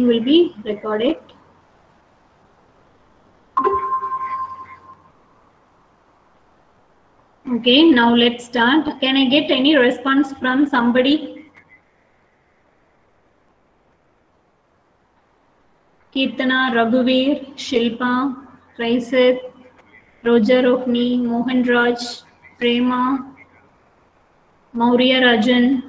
will be recorded. Okay, now let's start. Can I get any response from somebody? Kirtana, Raghuveer, Shilpa, Raisit, Roger Rohni, Mohan Raj, Prema, Maurya Rajan.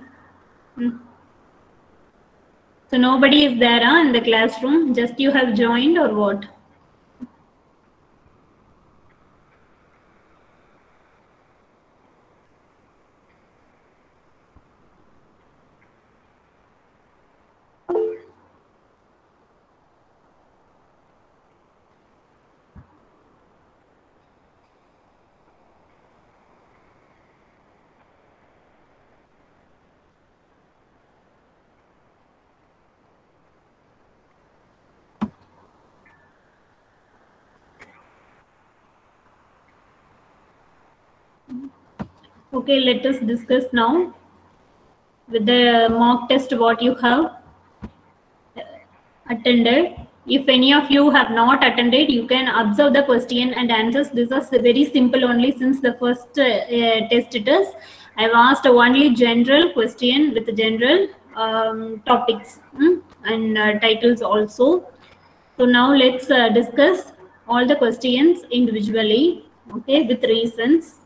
So nobody is there in the classroom, just you have joined or what? Okay, let us discuss now with the mock test what you have attended. If any of you have not attended, you can observe the question and answers. This is very simple only since the first test it is. I've asked only general question with general topics and titles also. So now let's discuss all the questions individually, okay, with reasons.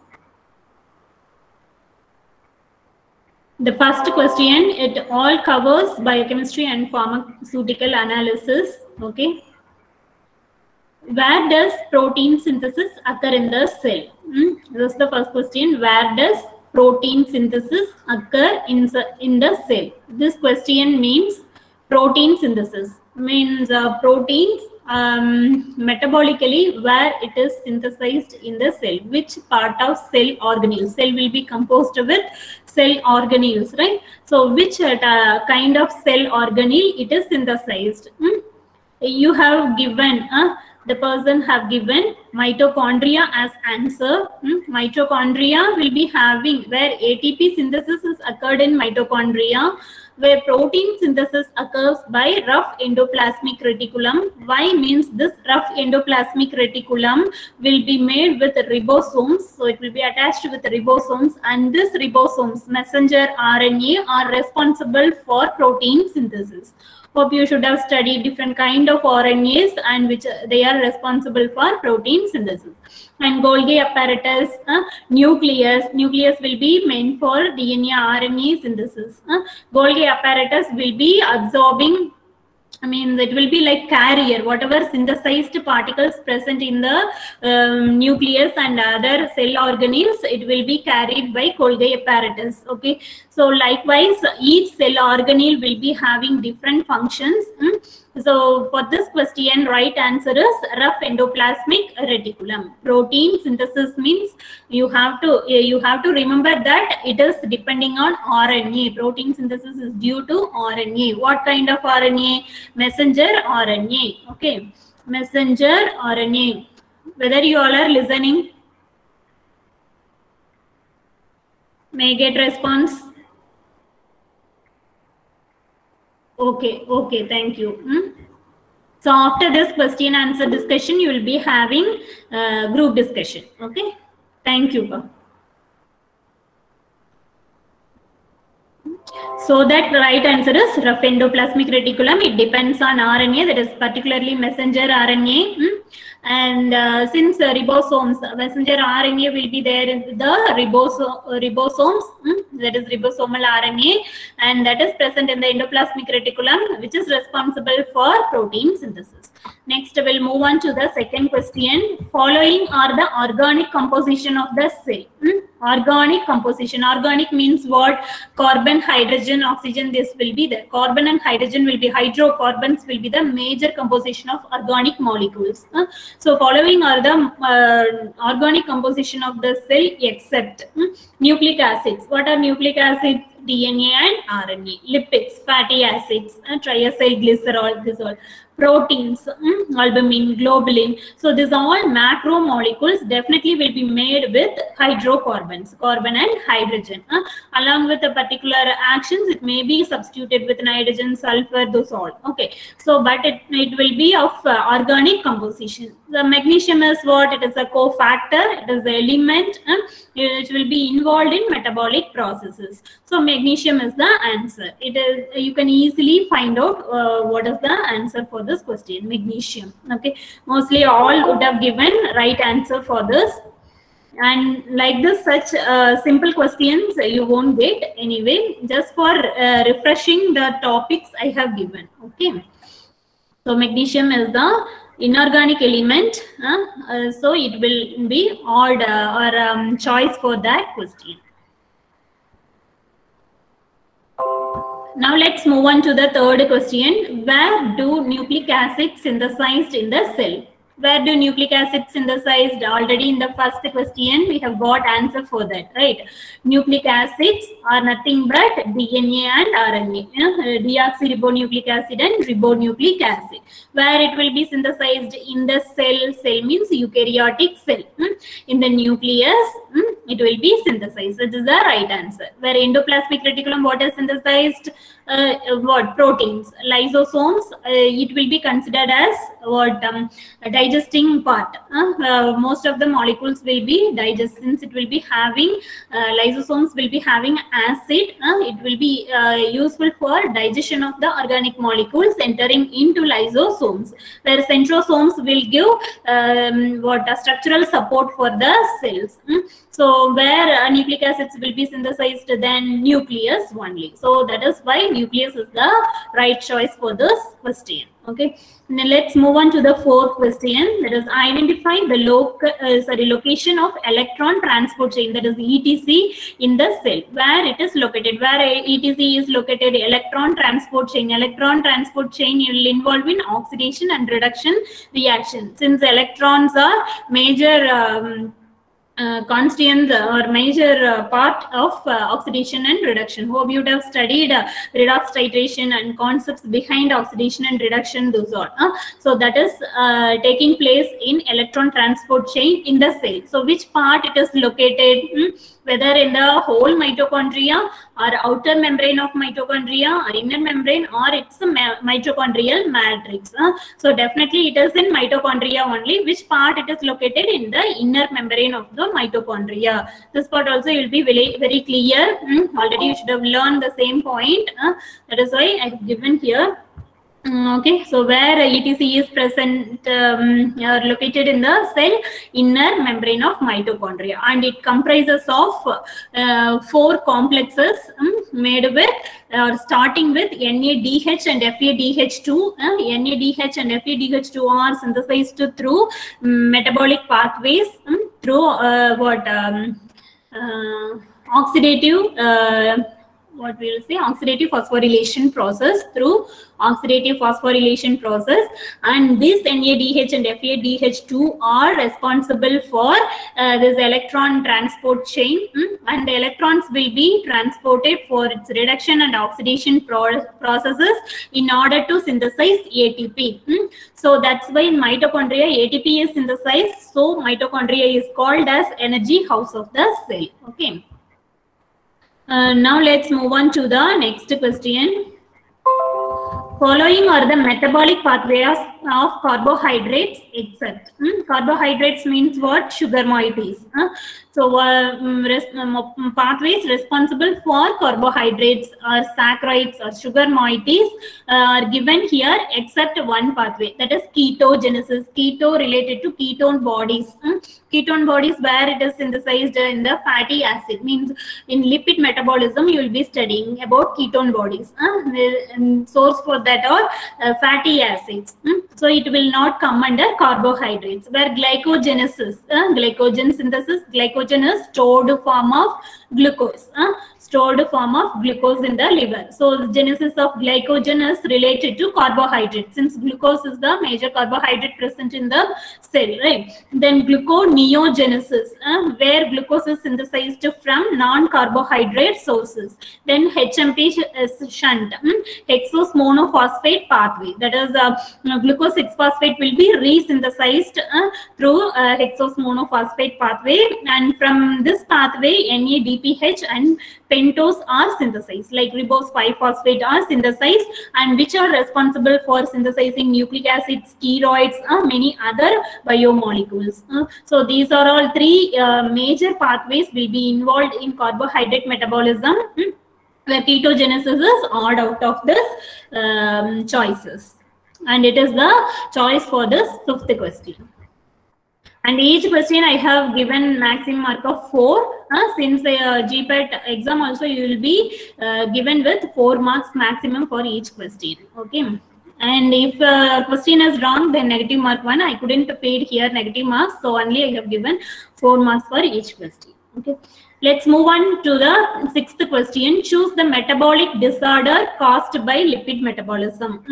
The first question, it all covers biochemistry and pharmaceutical analysis, okay. Where does protein synthesis occur in the cell? This is the first question. Where does protein synthesis occur in the cell? This question means protein synthesis. Means proteins metabolically where it is synthesized in the cell. Which part of cell organelles? Cell will be composed with cell organelles, right? So which kind of cell organelle it is synthesized? You have given the person have given mitochondria as answer. Mitochondria will be having where ATP synthesis is occurred in mitochondria, where protein synthesis occurs by rough endoplasmic reticulum. Why means this rough endoplasmic reticulum will be made with ribosomes, so it will be attached with ribosomes, and this ribosomes, messenger RNA, are responsible for protein synthesis. Hope you should have studied different kind of RNAs and which they are responsible for protein synthesis. And Golgi apparatus, nucleus will be meant for DNA RNA synthesis. Golgi apparatus will be absorbing, I mean, it will be like carrier, whatever synthesized particles present in the nucleus and other cell organelles, it will be carried by Golgi apparatus. Okay, so likewise, each cell organelle will be having different functions. So for this question, right answer is rough endoplasmic reticulum. Protein synthesis means you have to remember that it is depending on RNA. Protein synthesis is due to RNA. What kind of RNA? Messenger RNA. Okay, messenger RNA. Whether you all are listening, may I get response? Okay, thank you. So after this question answer discussion, you will be having group discussion. Okay, thank you. So that right answer is rough endoplasmic reticulum. It depends on RNA, that is particularly messenger RNA. And since ribosomes, messenger RNA will be there in the ribosomes, that is ribosomal RNA, and that is present in the endoplasmic reticulum, which is responsible for protein synthesis. Next, we'll move on to the second question. Following are the organic composition of the cell. Organic composition. Organic means what? Carbon, hydrogen, oxygen, this will be the carbon and hydrogen will be hydrocarbons will be the major composition of organic molecules. So following are the organic composition of the cell except nucleic acids. What are nucleic acids? DNA and RNA, lipids, fatty acids, triacylglycerol, proteins, albumin, globulin. So these all macromolecules definitely will be made with hydrocarbons, carbon and hydrogen. Along with the particular actions, it may be substituted with nitrogen, sulfur, those all. Okay. So, but it will be of organic composition. The magnesium is what? It is a cofactor. It is the element which will be involved in metabolic processes. So magnesium is the answer. It is, you can easily find out what is the answer for this question. Magnesium. Okay. Mostly all would have given right answer for this. And like this, such simple questions you won't get anyway, just for refreshing the topics I have given. Okay. So magnesium is the inorganic element, so it will be odd or choice for that question. Now let's move on to the third question. Where do nucleic acids synthesized in the cell? Where do nucleic acids synthesized? Already in the first question we have got answer for that, right? Nucleic acids are nothing but DNA and RNA, deoxyribonucleic acid and ribonucleic acid. Where it will be synthesized in the cell. Cell means eukaryotic cell. In the nucleus, it will be synthesized. This is the right answer. Where endoplasmic reticulum, what is synthesized? What? Proteins. Lysosomes, it will be considered as what? Digesting part. Most of the molecules will be digest, since it will be having lysosomes will be having acid. It will be useful for digestion of the organic molecules entering into lysosomes, where centrosomes will give what? A structural support for the cells. So where nucleic acids will be synthesized, then nucleus only. So that is why nucleus is the right choice for this question. Okay. Now let's move on to the fourth question. That is, identify the location of electron transport chain, that is ETC, in the cell. Where it is located? Where ETC is located? Electron transport chain. Electron transport chain will involve in oxidation and reduction reaction. Since electrons are major constituents or major part of oxidation and reduction. Hope you would have studied redox titration and concepts behind oxidation and reduction, those are. So that is taking place in electron transport chain in the cell. So which part it is located? Whether in the whole mitochondria or outer membrane of mitochondria or inner membrane, or it's a mitochondrial matrix. So definitely it is in mitochondria only. Which part it is located? In the inner membrane of the mitochondria. This part also will be very, very clear. Already you should have learned the same point. That is why I have given here. Okay, so where ETC is present or located in the cell inner membrane of mitochondria, and it comprises of 4 complexes made with starting with NADH and FADH2. NADH and FADH2 are synthesized through metabolic pathways through oxidative what we will say, oxidative phosphorylation process, through oxidative phosphorylation process, and this NADH and FADH2 are responsible for this electron transport chain, and the electrons will be transported for its reduction and oxidation processes in order to synthesize ATP. So that's why in mitochondria ATP is synthesized. So mitochondria is called as energy house of the cell. Okay. Now let's move on to the next question. Following are the metabolic pathways of carbohydrates except. Carbohydrates means what? Sugar moieties. So pathways responsible for carbohydrates or saccharides or sugar moieties are given here except one pathway, that is ketogenesis. Keto related to ketone bodies. Ketone bodies where it is synthesized in the fatty acid, means in lipid metabolism you will be studying about ketone bodies. The source for that are fatty acids. So it will not come under carbohydrates. Where glycogenesis, glycogen synthesis, glycogen glycogen is stored form of glucose. Stored form of glucose in the liver. So the genesis of glycogen is related to carbohydrate, since glucose is the major carbohydrate present in the cell, right? Then gluconeogenesis, where glucose is synthesized from non-carbohydrate sources. Then HMP shunt, hexose monophosphate pathway, that is glucose 6-phosphate will be resynthesized through hexose monophosphate pathway, and from this pathway NADPH and pentose are synthesized, like ribose 5-phosphate are synthesized, and which are responsible for synthesizing nucleic acids, steroids, many other biomolecules. So these are all three major pathways will be involved in carbohydrate metabolism, where ketogenesis is odd out of this choices, and it is the choice for this 5th question. And each question I have given maximum mark of 4. Since the GPAT exam also you will be given with 4 marks maximum for each question. Okay. And if question is wrong, then negative mark 1. I couldn't paid here negative marks, so only I have given 4 marks for each question. Okay. Let's move on to the 6th question. Choose the metabolic disorder caused by lipid metabolism.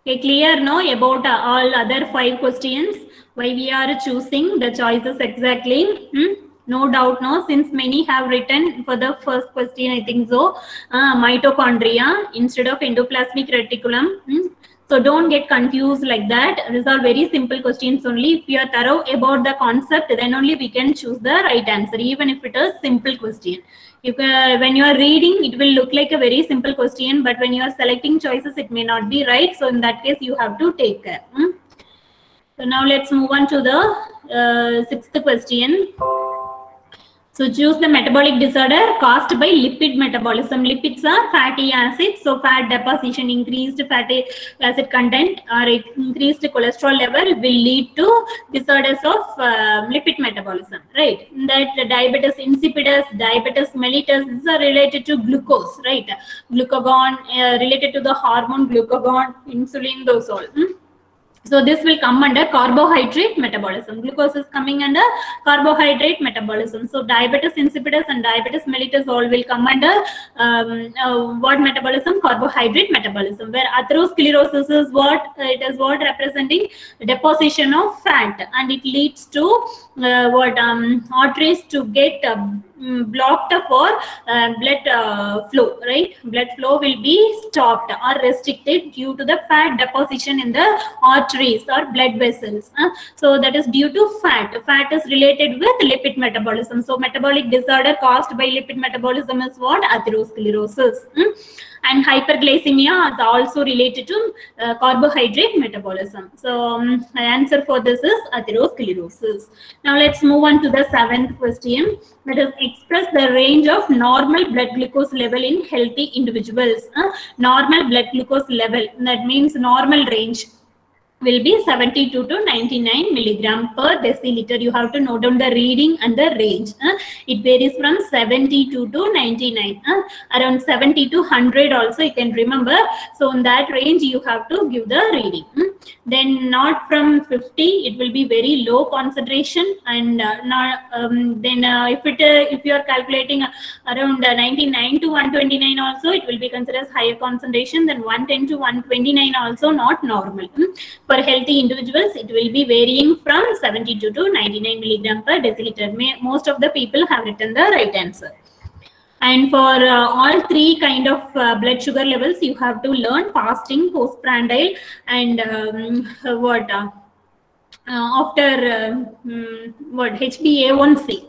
Okay, clear no about all other 5 questions? Why we are choosing the choices exactly? No doubt, no, since many have written for the first question, I think so, mitochondria instead of endoplasmic reticulum. So don't get confused like that. These are very simple questions only. If you are thorough about the concept, then only we can choose the right answer, even if it is simple question. When you are reading, it will look like a very simple question, but when you are selecting choices, it may not be right. So in that case, you have to take care. So now let's move on to the 6th question. So choose the metabolic disorder caused by lipid metabolism. Lipids are fatty acids. So fat deposition, increased fatty acid content or increased cholesterol level will lead to disorders of lipid metabolism, right? That diabetes insipidus, diabetes mellitus, these are related to glucose, right? Glucagon, related to the hormone glucagon, insulin, those all. So this will come under carbohydrate metabolism. Glucose is coming under carbohydrate metabolism. So diabetes insipidus and diabetes mellitus all will come under what metabolism? Carbohydrate metabolism. Where atherosclerosis is what? It is what representing deposition of fat, and it leads to arteries to get blocked for blood flow, right? Blood flow will be stopped or restricted due to the fat deposition in the arteries or blood vessels. So that is due to fat. Fat is related with lipid metabolism. So metabolic disorder caused by lipid metabolism is what? Atherosclerosis. And hyperglycemia is also related to carbohydrate metabolism. So the answer for this is atherosclerosis. Now let's move on to the 7th question. That is, express the range of normal blood glucose level in healthy individuals. Normal blood glucose level, that means normal range will be 72 to 99 milligram per deciliter. You have to note down the reading and the range. It varies from 72 to 99. Around 70 to 100 also you can remember. So in that range you have to give the reading. Then not from 50, it will be very low concentration, and if you are calculating around 99 to 129 also, it will be considered as higher concentration. Then 110 to 129 also not normal. For healthy individuals, it will be varying from 72 to 99 milligram per deciliter. Most of the people have written the right answer. And for all 3 kind of blood sugar levels, you have to learn fasting, postprandial, and HbA1c.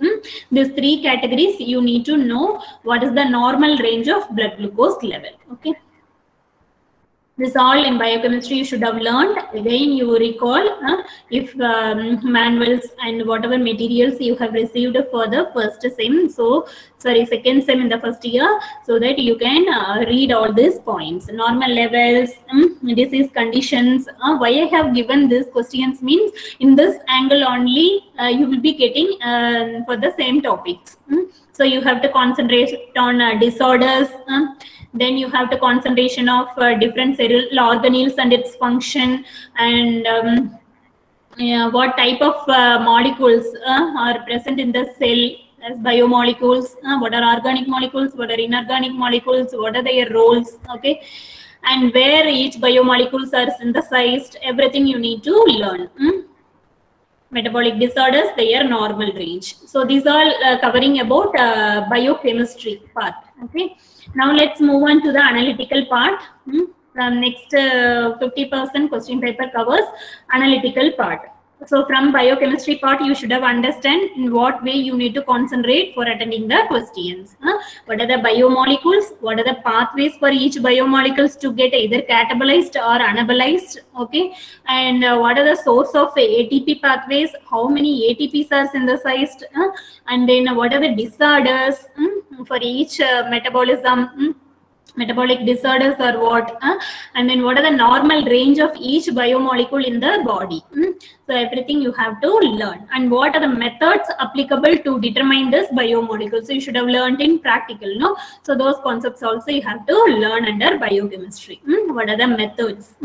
These 3 categories you need to know what is the normal range of blood glucose level. Okay. This all in biochemistry you should have learned. Again, you recall if manuals and whatever materials you have received for the second sem in the first year, so that you can read all these points. Normal levels, disease conditions. Why I have given these questions means in this angle only you will be getting for the same topics. So you have to concentrate on disorders. Then you have the concentration of different cellular organelles and its function, and what type of molecules are present in the cell as biomolecules, what are organic molecules, what are inorganic molecules, what are their roles, okay, and where each biomolecules are synthesized, everything you need to learn. Metabolic disorders, their normal range. So these are covering about biochemistry part. Okay. Now let's move on to the analytical part. From next 50% question paper covers analytical part. So from biochemistry part, you should have understand in what way you need to concentrate for attending the questions. What are the biomolecules? What are the pathways for each biomolecules to get either catabolized or anabolized? Okay. And what are the source of ATP pathways? How many ATPs are synthesized? And then what are the disorders for each metabolism? Metabolic disorders are what, and then what are the normal range of each biomolecule in the body. So everything you have to learn, and what are the methods applicable to determine this biomolecule. So you should have learned in practical, no? So those concepts also you have to learn under biochemistry. What are the methods?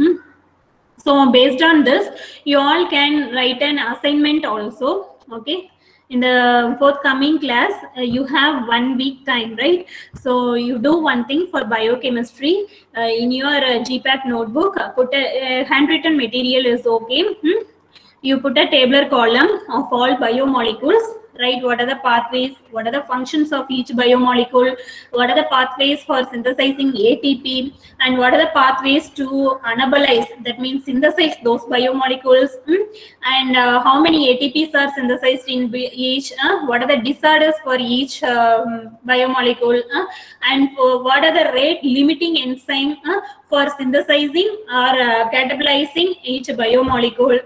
So based on this, you all can write an assignment also. Okay. In the forthcoming class, you have 1 week time, right? So you do one thing for biochemistry. In your GPAT notebook, put a handwritten material is okay. You put a tabular column of all biomolecules. Right, what are the pathways, what are the functions of each biomolecule, what are the pathways for synthesizing ATP, and what are the pathways to anabolize, that means synthesize those biomolecules, and how many ATPs are synthesized in each, what are the disorders for each biomolecule, and what are the rate limiting enzyme for synthesizing or catabolizing each biomolecule,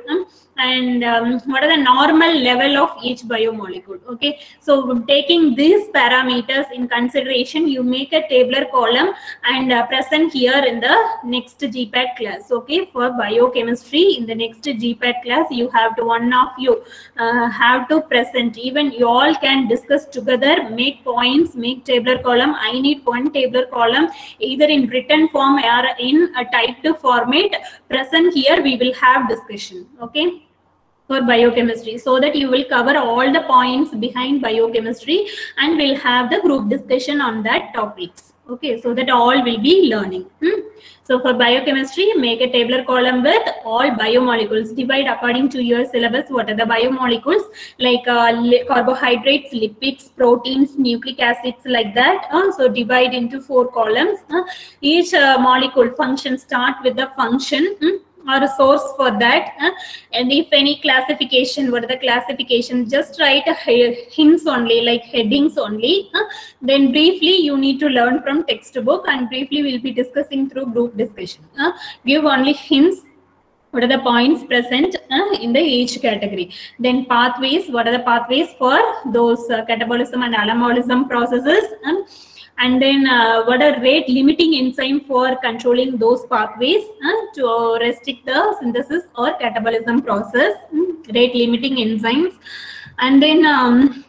and what are the normal level of each biomolecule. Okay, so taking these parameters in consideration, you make a tabular column and present here in the next GPAT class. Okay, for biochemistry in the next GPAT class, you have to, one of you have to present. Even you all can discuss together, make points, make tabular column. I need one tabular column either in written form or in a typed format. Present here, we will have discussion. Okay, for biochemistry, so that you will cover all the points behind biochemistry and we'll have the group discussion on that topics. Okay, so that all will be learning. So for biochemistry, make a tabular column with all biomolecules. Divide according to your syllabus. What are the biomolecules? Like carbohydrates, lipids, proteins, nucleic acids, like that. So divide into 4 columns. Each molecule function, start with the function. Or a source for that, and if any classification, what are the classification, just write hints only, like headings only. Then briefly you need to learn from textbook, and briefly we'll be discussing through group discussion. Give only hints, what are the points present in the each category. Then pathways, what are the pathways for those catabolism and anabolism processes, and then what are rate limiting enzyme for controlling those pathways to restrict the synthesis or catabolism process, rate limiting enzymes. And then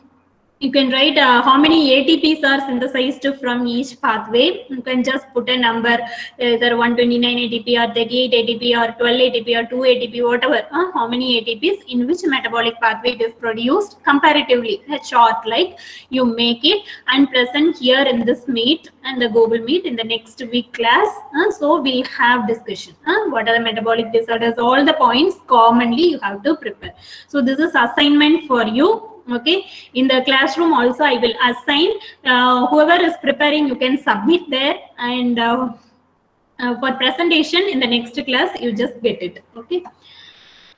you can write how many ATPs are synthesized from each pathway. You can just put a number, either 129 ATP or 38 ATP or 12 ATP or 2 ATP, whatever. How many ATPs in which metabolic pathway it is produced comparatively. A chart like you make it and present here in this meet and the Google Meet in the next week class. So we'll have discussion. What are the metabolic disorders? All the points commonly you have to prepare. So this is assignment for you. Okay, in the classroom also I will assign, whoever is preparing, you can submit there, and for presentation in the next class you just get it. Okay,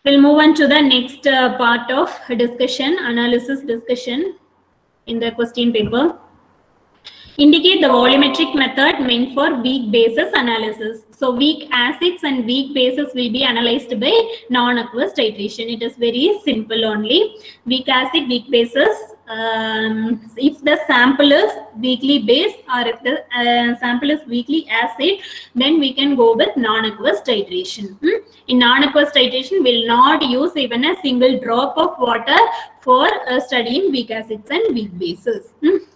we'll move on to the next part of discussion, analysis discussion in the question paper. Indicate the volumetric method meant for weak bases analysis. So weak acids and weak bases will be analyzed by non-aqueous titration. It is very simple only. Weak acid, weak bases if the sample is weakly base or if the sample is weakly acid, then we can go with non-aqueous titration. In non-aqueous titration, we will not use even a single drop of water for studying weak acids and weak bases.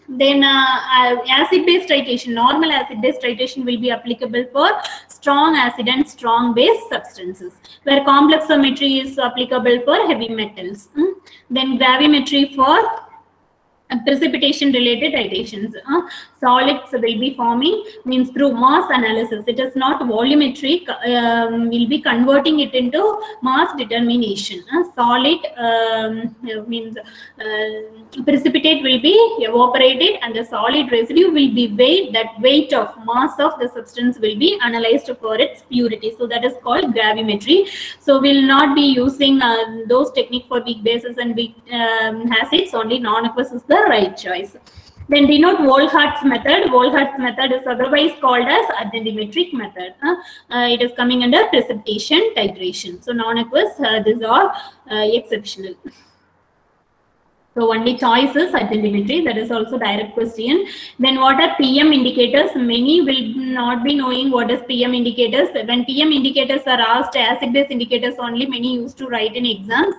Then acid-base titration, normal acid-base titration will be applicable for strong acid and strong base substances, where complexometry is applicable for heavy metals. Then gravimetry for precipitation related titrations. Solids will be forming, means through mass analysis. It is not volumetric. We'll be converting it into mass determination. Solid means precipitate will be evaporated and the solid residue will be weighed. That weight of mass of the substance will be analyzed for its purity. So that is called gravimetry. So we'll not be using those techniques for weak bases and weak acids. Only non-aqueous is the right choice. Then denote Volhart's method. Volhart's method is otherwise called as argentimetric method. It is coming under precipitation titration. So non-aqueous, these are exceptional. So only choice is argentimetry. That is also direct question. Then what are PM indicators? Many will not be knowing what is PM indicators. When PM indicators are asked, acid-base indicators only many used to write in exams.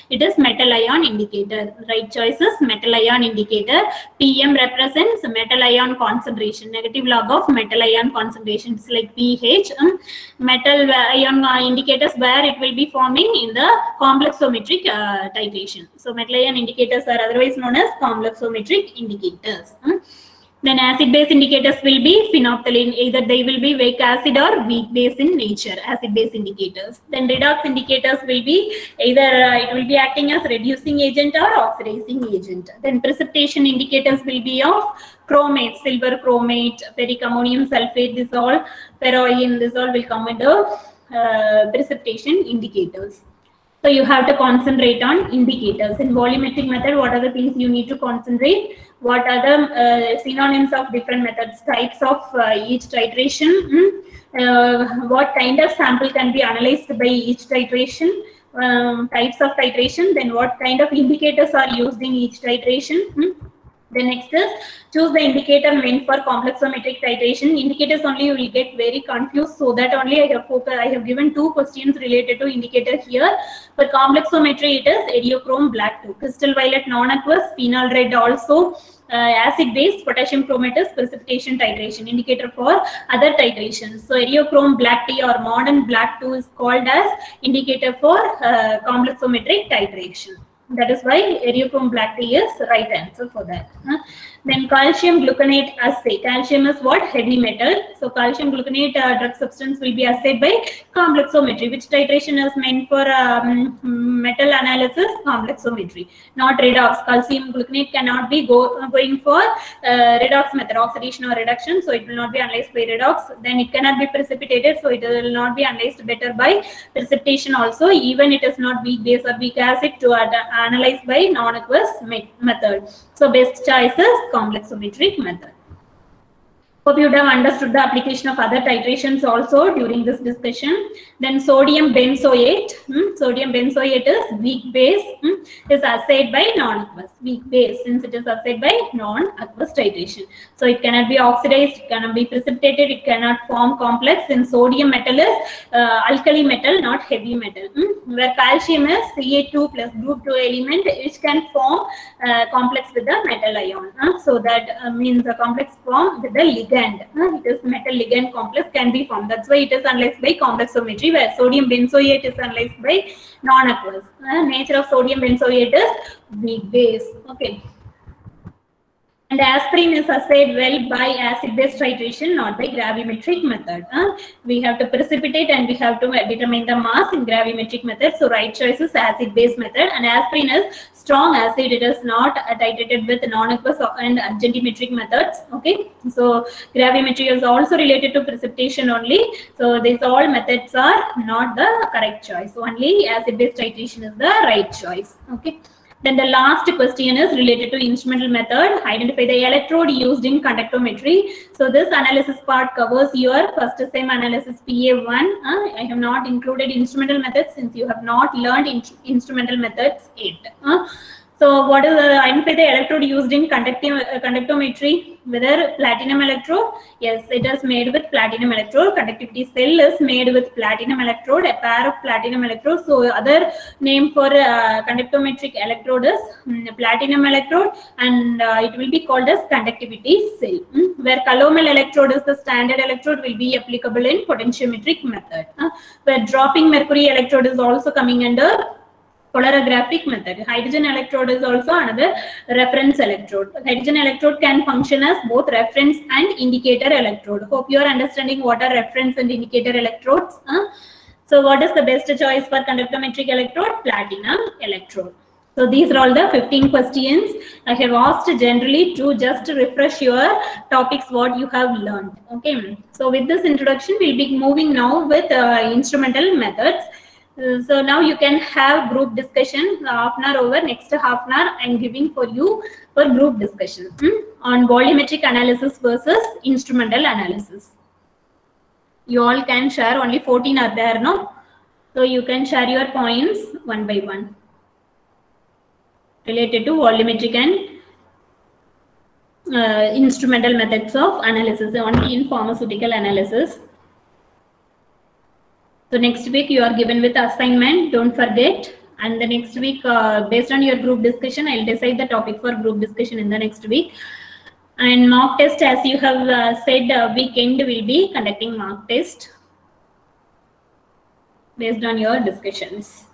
It is metal ion indicator. Right choice is metal ion indicator. PM represents metal ion concentration. Negative log of metal ion concentration. It's like pH. Metal ion indicators where it will be forming in the complexometric titration. So metal ion indicators are otherwise known as complexometric indicators. Then acid-base indicators will be phenolphthalein. Either they will be weak acid or weak base in nature, acid-base indicators. Then redox indicators will be either it will be acting as reducing agent or oxidizing agent. Then precipitation indicators will be of chromate, silver chromate, ferric ammonium sulfate, this all, ferroin, this all will come under precipitation indicators. So you have to concentrate on indicators. In volumetric method, what are the things you need to concentrate? What are the synonyms of different methods? Types of each titration. What kind of sample can be analyzed by each titration? Types of titration. Then what kind of indicators are used in each titration? The next is choose the indicator meant for complexometric titration. Indicators only you will get very confused, so that only I have given two questions related to indicator here. For complexometry, it is eriochrome black 2, crystal violet non-aqueous, phenol red also, acid base, potassium chromate is precipitation titration indicator for other titrations. So eriochrome black tea or modern black 2 is called as indicator for complexometric titration. That is why eriochrome black tea is right answer for that. Then calcium gluconate assay. Calcium is what? Heavy metal. So calcium gluconate drug substance will be assayed by complexometry. Which titration is meant for metal analysis? Complexometry, not redox. Calcium gluconate cannot be going for redox method, oxidation or reduction. So it will not be analyzed by redox. Then it cannot be precipitated. So it will not be analyzed better by precipitation also. Even it is not weak base or weak acid to analyze by non-aqueous method. So best choice is complexometric method. Hope you would have understood the application of other titrations also during this discussion. Then sodium benzoate. Sodium benzoate is weak base. Is assayed by non-aqueous. Weak base, since it is assayed by non-aqueous titration. So it cannot be oxidized, it cannot be precipitated, it cannot form complex. In sodium metal is alkali metal, not heavy metal. Where calcium is Ca2 plus group 2 element, which can form complex with the metal ion. So that means a complex form with the ligand. It is metal ligand complex can be formed. That's why it is analyzed by complexometry, where sodium benzoate is analyzed by non-aqueous. Nature of sodium benzoate is weak base. Okay. And aspirin is assayed well by acid-base titration, not by gravimetric method. We have to precipitate and we have to determine the mass in gravimetric method. So right choice is acid-base method. And aspirin is strong acid. It is not titrated with non-aqueous and argentimetric methods. Okay. So gravimetry is also related to precipitation only. So these all methods are not the correct choice. So only acid-base titration is the right choice. Okay. Then the last question is related to instrumental method. Identify the electrode used in conductometry. So this analysis part covers your first sem analysis PA1. I have not included instrumental methods since you have not learned instrumental methods yet. So what is identify the electrode used in conductometry? Whether platinum electrode? Yes, it is made with platinum electrode. Conductivity cell is made with platinum electrode, a pair of platinum electrodes. So other name for conductometric electrode is platinum electrode, and it will be called as conductivity cell. Where calomel electrode is the standard electrode, will be applicable in potentiometric method. Where dropping mercury electrode is also coming under polarographic method. Hydrogen electrode is also another reference electrode. Hydrogen electrode can function as both reference and indicator electrode. Hope you are understanding what are reference and indicator electrodes. So what is the best choice for conductometric electrode? Platinum electrode. So these are all the 15 questions I have asked generally to just refresh your topics what you have learned. Okay. So with this introduction, we'll be moving now with instrumental methods. So now you can have group discussion. Half an hour over, next half an hour I am giving for you for group discussion on volumetric analysis versus instrumental analysis. You all can share, only 14 are there, no? So you can share your points one by one related to volumetric and instrumental methods of analysis, only in pharmaceutical analysis. So next week you are given with assignment, don't forget. And the next week, based on your group discussion, I'll decide the topic for group discussion in the next week. And mock test, as you have said, weekend will be conducting mock test based on your discussions.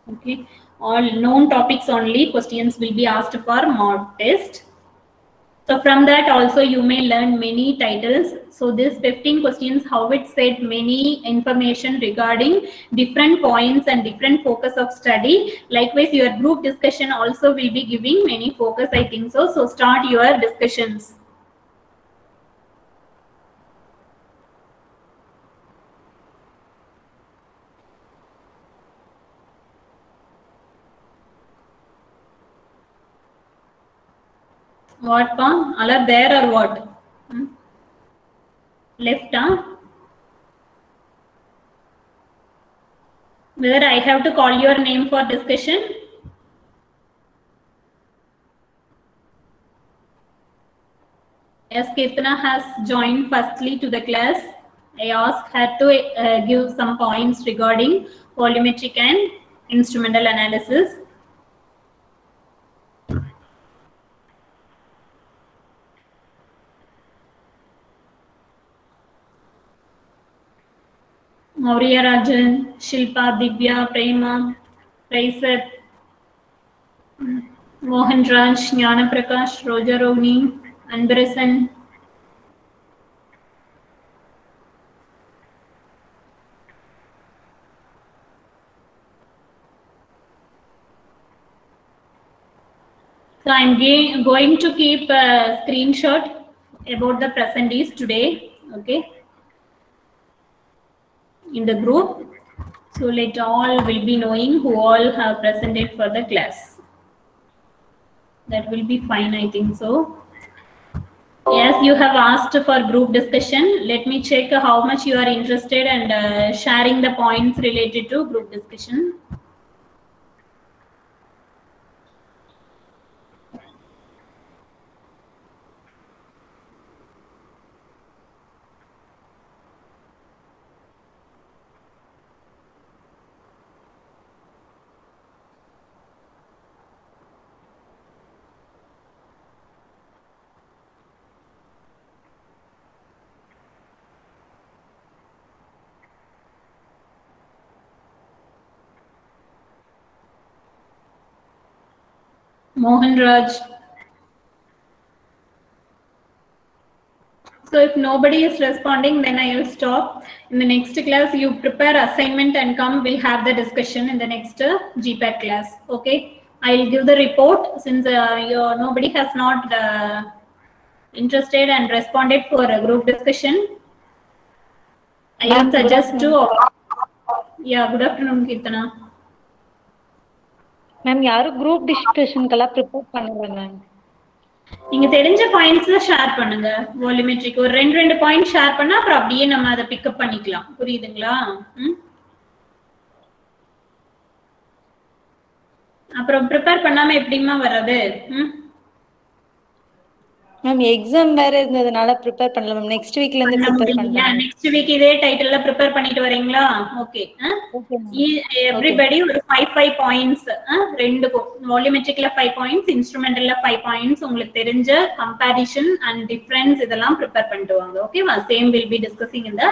Okay, all known topics only questions will be asked for mock test. So from that also you may learn many titles. So this 15 questions, how it said many information regarding different points and different focus of study. Likewise, your group discussion also will be giving many focus, I think so. So start your discussions. What, Pa? All are there or what? Left, huh? Whether I have to call your name for discussion? Yes, Kirtana has joined firstly to the class. I asked her to give some points regarding volumetric and instrumental analysis. Maurya Rajan, Shilpa, Divya, Prema, Praisat, Mohan Raj, Jnana Prakash, Roja Rovni, Anbarasan. So I am going to keep a screenshot about the presentees today. Okay. In the group, so let all will be knowing who all have presented for the class. That will be fine, I think so. Yes, you have asked for group discussion. Let me check how much you are interested and sharing the points related to group discussion. Mohan Raj. So if nobody is responding, then I will stop. In the next class, you prepare assignment and come. We'll have the discussion in the next GPAT class. Okay. I'll give the report since nobody has not interested and responded for a group discussion. I will suggest to. Yeah, good afternoon, Kirtana. Ma'am, yaru group discussion kala prepare pannala ma'am. நீங்க தெரிஞ்ச points share பண்ணுங்க. Volumetric ஒரு ரெண்டு point share பண்ணா அப்புறம் அப்படியே நம்ம அதை பிக்கப் பண்ணிக்கலாம். புரியுதுங்களா? அப்புறம் ப்ரிப்பேர் பண்ணாம எப்படிமா வர்றது? மேம் எக்ஸாம் வேற இருந்ததுனால ப்ரிப்பேர் பண்ணல மேம். நெக்ஸ்ட் வீக்ல இருந்து ப்ரிப்பேர் பண்றேன். நெக்ஸ்ட் வீக் இதே டைட்டில்ல ப்ரிப்பேர் பண்ணிட்டு வரீங்களா? ஓகே. Okay ma'am. எவ்ரிபடி ஒரு 5 பாயிண்ட்ஸ், ரெண்டுக்கும் வால்யூமெட்ரிக்ல 5 பாயிண்ட்ஸ், இன்ஸ்ட்ருமெண்டல்ல 5 பாயிண்ட்ஸ், உங்களுக்கு தெரிஞ்ச கம்பேரிஷன் அண்ட் டிஃபரன்ஸ் இதெல்லாம் ப்ரிப்பேர் பண்ணிட்டு வாங்க. ஓகேவா? Same will be discussing in the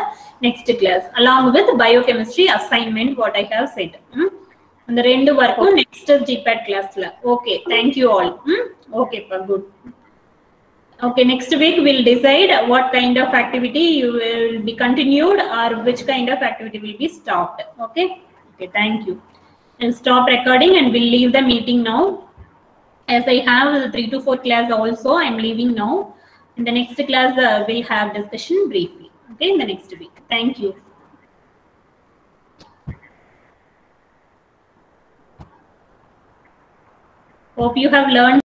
next class along with biochemistry assignment what I have set. அந்த ரெண்டு வர்க்கும் நெக்ஸ்ட் ஜிபேட் கிளாஸ்ல. Okay, thank you all. Okay, good. Okay, next week we'll decide what kind of activity you will be continued or which kind of activity will be stopped. Okay, thank you. I'll stop recording and we'll leave the meeting now. As I have 3 to 4 class also, I'm leaving now. In the next class, we'll have discussion briefly. Okay, in the next week. Thank you. Hope you have learned